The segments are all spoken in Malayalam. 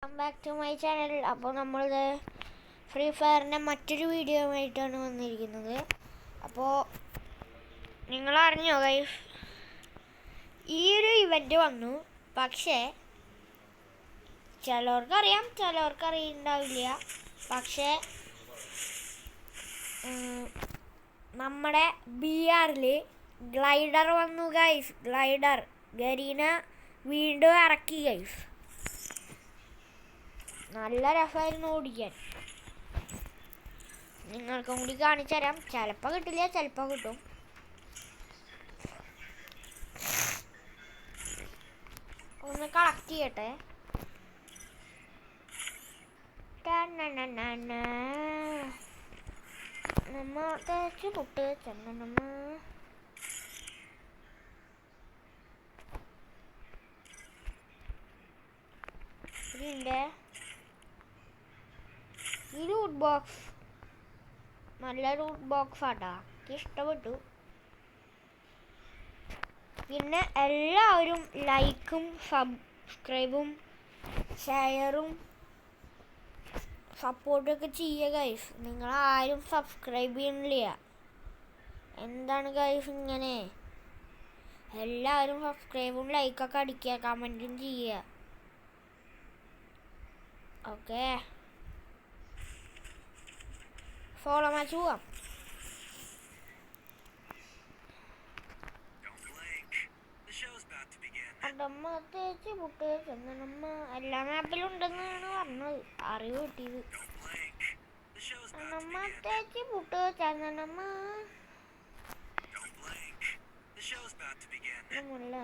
വെൽക്കം ബാക്ക് ടു മൈ ചാനൽ. അപ്പോൾ നമ്മളിത് ഫ്രീ ഫയറിൻ്റെ മറ്റൊരു വീഡിയോ ആയിട്ടാണ് വന്നിരിക്കുന്നത്. അപ്പോൾ നിങ്ങൾ അറിഞ്ഞോ ഗൈസ്, ഈ ഒരു ഇവൻ്റ് വന്നു. പക്ഷേ ചിലവർക്കറിയാം, ചിലവർക്ക് അറിയുന്നുണ്ടാവില്ല. പക്ഷേ നമ്മുടെ BR ഗ്ലൈഡർ വന്നു ഗൈസ്. ഗ്ലൈഡർ ഗരീന വീണ്ടും ഇറക്കി ഗൈസ്. നല്ല രസമായിരുന്നു ഓടിക്കാൻ. നിങ്ങൾക്കും കൂടി കാണിച്ചു തരാം. ചിലപ്പോൾ കിട്ടില്ല, ചിലപ്പോൾ കിട്ടും. ഒന്ന് കളക്ട് ചെയ്യട്ടെ. നമ്മ തേച്ച് പുട്ട് ചന്ദനമ്മ. ഇതിൻ്റെ ഈ റൂട്ട് ബോക്സ് നല്ല റൂട്ട് ബോക്സ് ആട്ടാ, എനിക്ക് ഇഷ്ടപ്പെട്ടു. പിന്നെ എല്ലാവരും ലൈക്കും സബ്സ്ക്രൈബും ഷെയറും സപ്പോർട്ടൊക്കെ ചെയ്യുക ഗൈസ്. നിങ്ങളാരും സബ്സ്ക്രൈബ് ചെയ്യണില്ല. എന്താണ് ഗൈസ് ഇങ്ങനെ? എല്ലാവരും സബ്സ്ക്രൈബും ലൈക്കൊക്കെ അടിക്കുക, കമൻറ്റും ചെയ്യുക. ഓക്കെ, ഫോളോ മാച്ച് പോവാം. അടമ്മ തേച്ച് പുട്ട് ചന്ദനമ്മ എല്ലാ മാപ്പിലും ഉണ്ടെന്നാണ് പറഞ്ഞത്, അറിവ് കിട്ടിയത്. അടമ്മ തേച്ച് പുട്ട് ചന്ദനമ്മ മുല്ല.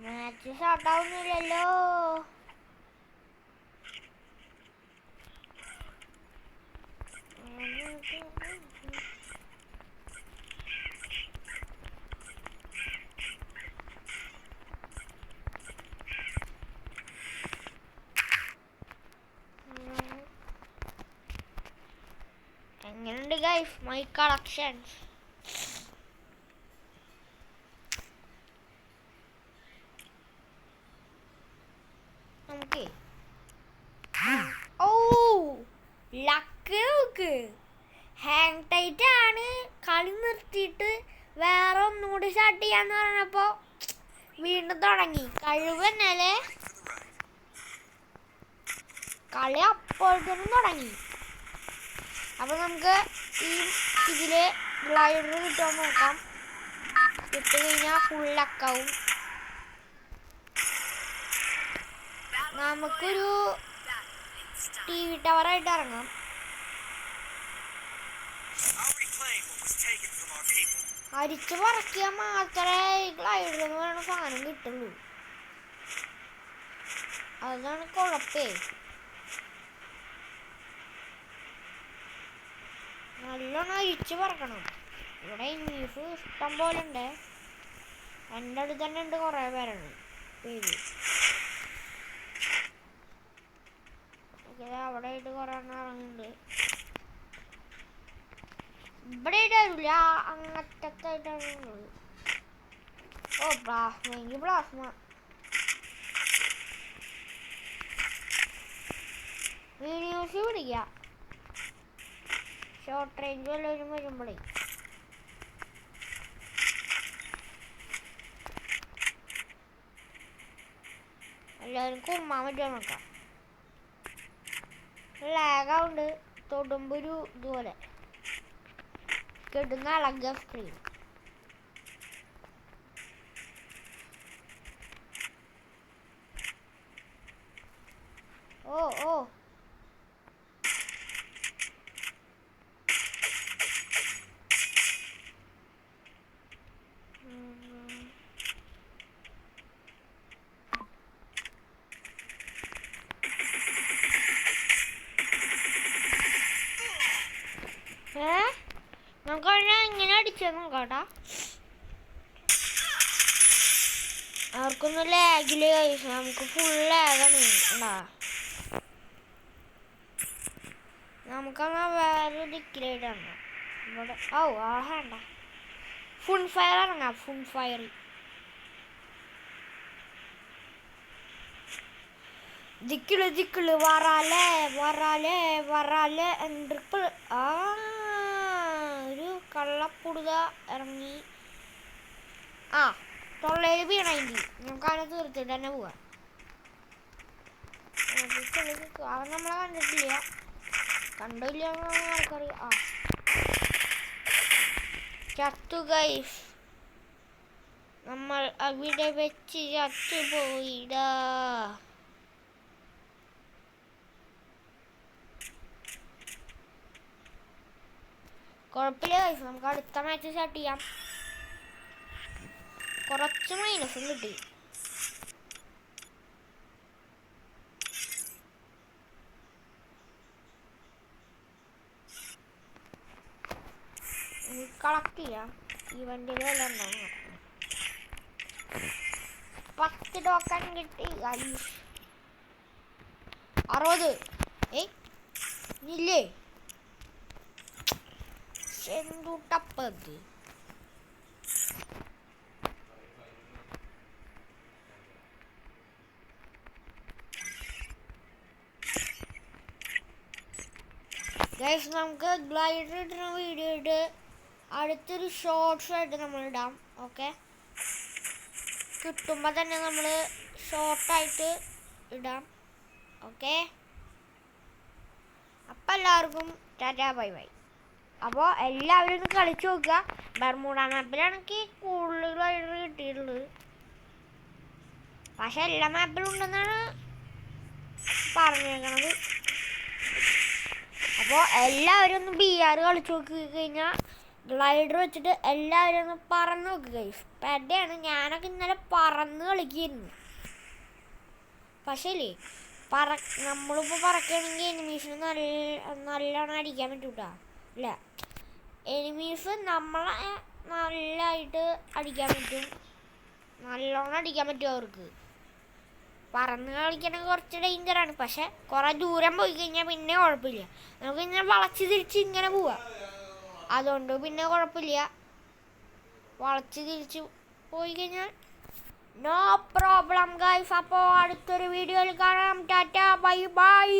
മാച്ച് സ്റ്റാർട്ടാവുന്നില്ലല്ലോ. എങ്ങനെയുണ്ട് ഗൈസ് മൈ കളക്ഷൻസ്? നമുക്ക് ലക്ക് നോക്ക്. ഹാങ് ടൈറ്റ് ആണ്. കളി നിർത്തിയിട്ട് വേറെ ഒന്നുകൂടി സ്റ്റാർട്ട് ചെയ്യാന്ന് പറഞ്ഞപ്പോൾ വീണ്ടും തുടങ്ങി. കഴിവന്നല്ലേ, കളി അപ്പോഴത്തേനും തുടങ്ങി. അപ്പോൾ നമുക്ക് ഈ ഇതില് ഗ്ലൈഡർ കിട്ടുമോ നോക്കാം. ഇട്ട് കഴിഞ്ഞാൽ ഫുൾ ലക്കാവും. നമുക്കൊരു TV ടവറായിട്ട് ഇറങ്ങാം. അരിച്ച് പറക്കിയാൽ മാത്രമേ ഗ്ലൈഡർ എന്ന് പറയുന്ന സാധനം കിട്ടുള്ളൂ. അതാണ് കുഴപ്പേ. നല്ലോണം അരിച്ച് പറക്കണം. ഇവിടെ ന്യൂസ് ഇഷ്ടം പോലെ ഉണ്ട്. എൻ്റെ അടുത്ത് തന്നെ ഉണ്ട് കുറേ പേരാണ് പേര്. അവിടെ ആയിട്ട് കുറേ എണ്ണം ഇറങ്ങുന്നുണ്ട്. ഇവിടെ ആയിട്ടില്ല, അങ്ങറ്റത്തായിട്ടാണ് ഉള്ളത്. ഓ പ്ലാസ്മ, എങ്കിൽ പ്ലാസ്മ. ന്യൂസ് പിടിക്കാം. ഷോർട്ട് റേഞ്ച് വല്ലവരും വരുമ്പോഴേ. എല്ലാവരും കുമ്മാൻ പറ്റുമോ നോക്കാം. ലാഗാവുണ്ട്, തൊടുമ്പോ ഒരു ഇതുപോലെ കിട്ടുന്ന അളക സ്ക്രീൻ. ഓ ഓ നമുക്ക് ഇങ്ങനെ അടിച്ചു നോക്കാട്ടാ. അവർക്കൊന്നും ലാഗില് ഗൈസ്, നമുക്ക് ഫുൾ ലാഗാണ്. ഉണ്ടാ നമുക്കങ്ങനെ വേറെ ഡിക്ലേഡാണ് ഇവിടെ. ഓ ആഹണ്ട ഫുൺ ഫയർ ഇറങ്ങാം. ഫുൺ ഫയർ ദിക്കിള് വറാലേ വറാലേ വറാലേ ട്രിപ്പിൾ. ആ ഒരു കള്ളപ്പുടുക ഇറങ്ങി. ആ തൊള്ളയിൽ വീണായി. നമുക്ക് അതിനെ തീർത്തിട്ട് തന്നെ പോവാം. അവൻ നമ്മളെ കണ്ടിട്ടില്ല. കണ്ടില്ല ആൾക്കറിയാം. ആ ചത്തു ഗൈസ്, നമ്മൾ അവിടെ വെച്ച് ചത്തുപോയിടാ. കുഴപ്പമില്ല ഗൈസ്, നമുക്ക് അടുത്ത മാച്ച് സ്റ്റാർട്ട് ചെയ്യാം. കുറച്ച് മൈനസും കിട്ടി. കളക്ട് ചെയ്യാം. ഇവന്റിൽ വല്ലതും ഉണ്ടാവും. 10 ടോക്കൺ കിട്ടി. 60. ഇല്ലേ എന്തുട്ടപ്പത്. ഗൈസ്, നമുക്ക് ഗ്ലൈഡർ ഇടുന്ന വീഡിയോ ഇട്ട് അടുത്തൊരു ഷോർട്സ് ആയിട്ട് നമ്മൾ ഇടാം. ഓക്കെ, കിട്ടുമ്പോൾ തന്നെ നമ്മൾ ഷോർട്ടായിട്ട് ഇടാം. ഓക്കെ, അപ്പം എല്ലാവർക്കും ടാറ്റാ ബൈ ബൈ. അപ്പോൾ എല്ലാവരും ഒന്ന് കളിച്ചു നോക്കുക. ബർമൂഡ മാപ്പിലാണെങ്കിൽ കൂടുതൽ ഗ്ലൈഡർ കിട്ടിയിട്ടുള്ളത്. പക്ഷെ എല്ലാ മാപ്പിലും ഉണ്ടെന്നാണ് പറഞ്ഞേക്കണത്. അപ്പോൾ എല്ലാവരും ഒന്ന് BR കളിച്ചു നോക്കി കഴിഞ്ഞാൽ ഗ്ലൈഡർ വെച്ചിട്ട് എല്ലാവരും ഒന്ന് പറന്ന് നോക്കുക ഗൈസ്. പെടയാണ്. ഞാനൊക്കെ ഇന്നലെ പറന്ന് കളിക്കായിരുന്നു. പക്ഷേ നമ്മളിപ്പോൾ പറക്കുകയാണെങ്കിൽ എനിമീസിന് നല്ലോണം അടിക്കാൻ പറ്റൂട്ടാ. ഇല്ല, എനിമീസ് നമ്മളെ നല്ലതായിട്ട് അടിക്കാൻ പറ്റും. നല്ലോണം അടിക്കാൻ പറ്റും അവർക്ക്. പറന്ന് കളിക്കണമെങ്കിൽ കുറച്ച് ഡേഞ്ചറാണ്. പക്ഷെ കുറേ ദൂരം പോയി കഴിഞ്ഞാൽ പിന്നെ കുഴപ്പമില്ല. നമുക്ക് ഇങ്ങനെ വളച്ച് തിരിച്ച് ഇങ്ങനെ പോവാം. അതുകൊണ്ട് പിന്നെ കുഴപ്പമില്ല. വളച്ച് തിരിച്ച് പോയി കഴിഞ്ഞാൽ നോ പ്രോബ്ലം ഗൈസ്. അപ്പോൾ അടുത്തൊരു വീഡിയോയിൽ കാണാം. Tata bye bye.